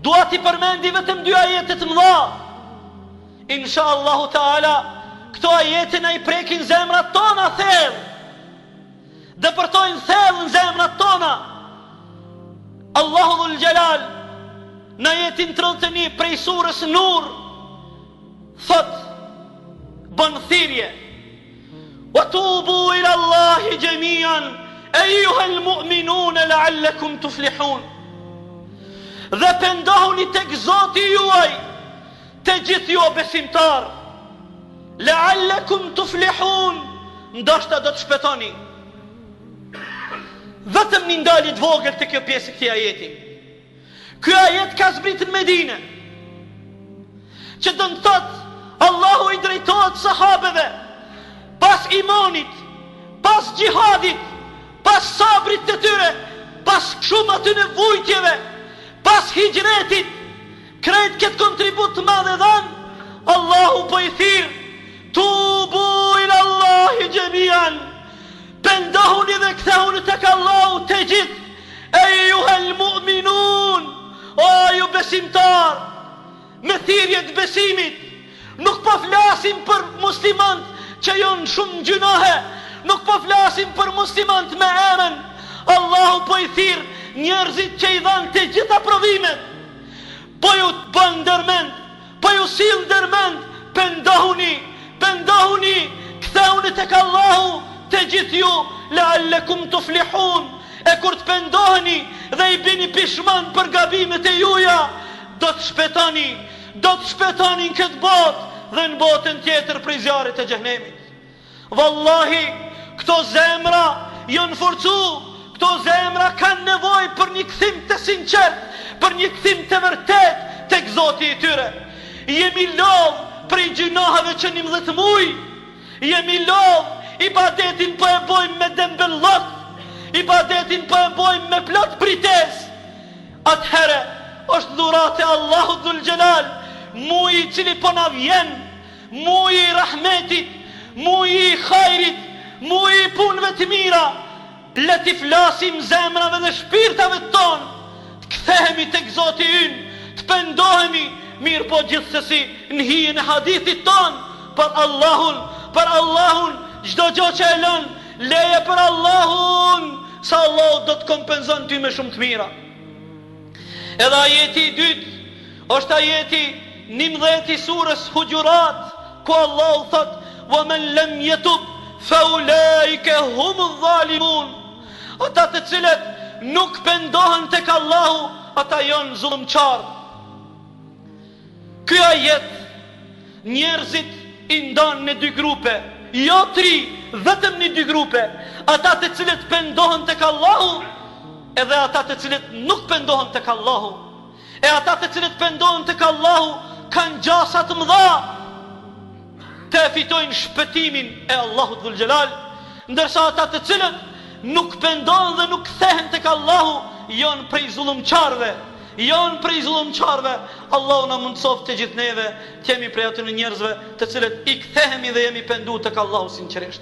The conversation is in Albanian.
Dua t'i përmendi vetëm 2 ajete të mëdha. Insha Allahu Taala, këto ajete na I prekin zemrat tona thellë. Dëpërtojnë thellë në zemrat tona. Allahu Dhul Jalal në ajetin 31 prej surës Nur thot, bën thirrje: "Wa tubu ila Allahi jami'an ayyuhal mu'minun la'allakum tuflihun." Dhe pendohuni tek Zoti juaj, të gjithë ju besimtar, la'allakum tuflihun, ndoshta do të shpëtoni. Vetëm një ndalje të vogël të kjo pjesë këtij ajeti. Ky ajet ka zbritur në Medinë, që do të thotë Allahu I drejtohet sahabeve pas imanit, pas gjihadit, pas sabrit të tyre, pas shumë aty nevojtjeve, pas hijretit, krejt këtë kontribut të madhe dhanë, Allahu po I thirr: "Tubu ila Allahi jami'an." Pendohuni dhe kthehuni tek Allahu të gjithë, ejuhel mu'minun, o ju besimtar, me thirrje të besimit. Nuk po flasim për muslimant që janë shumë gjunohe, nuk po flasim për muslimant me emën. Allahu po I thirr njerëzit që I dhanë të gjitha provimet, po ju bën ndërmend, po ju sill ndërmend, pendohuni, kthehuni tek Allahu të gjithë ju, la'allakum tuflihun. E kur të pendoheni dhe I bini pishman për gabimet e juja, do të shpëtoni në këtë botë dhe në botën tjetër prej zjarrit të xhenemit. Wallahi, këto zemra janë forcu, këto zemra kanë nevojë për një kthim të sinqert, për një kthim të vërtet tek Zoti I tyre. Jemi lodh prej gjunohave që 11 muj, jemi lodh, ibadetin po e bojmë me dembellok, ibadetin po e bojmë me plot prites. Atëherë është dhuratë e Allahut Dhul Jalal, muji I cili po na vjen, muji I rahmetit, muji I hajrit, muji I punëve të mira. Le t'i flasim zemrave dhe shpirtave tonë, të kthehemi tek Zoti ynë, të pendohemi, mirë po gjithsesi në hijen e hadithit tonë për Allahun, çdo gjë që e lën, leje për Allahun, sa Allah do të kompenzon ty me shumë të mira. Edhe ajeti I dytë është ajeti 19 I surës Hujurat, ku Allahu thot: "Wa man lam yatub fa ulaika humudh zalimun." Ata të cilët nuk pendohen tek Allahu, ata janë zullumçar. Ky ajet njerëzit I ndan në 2 grupe, jo 3, vetëm në 2 grupe. Ata të cilët pendohen tek Allahu, edhe ata të cilët nuk pendohen tek Allahu. E ata të cilët pendohen tek Allahu kanë gjasa të mëdha të fitojnë shpëtimin e Allahut Dhul Jalal, ndërsa ata të cilët nuk pendohen dhe nuk kthehen tek Allahu janë prej zullumçarëve. Allahu na mundsoft të gjithë neve të jemi prej atyre njerëzve të cilët I kthehemi dhe jemi penduar tek Allahu sinqerisht.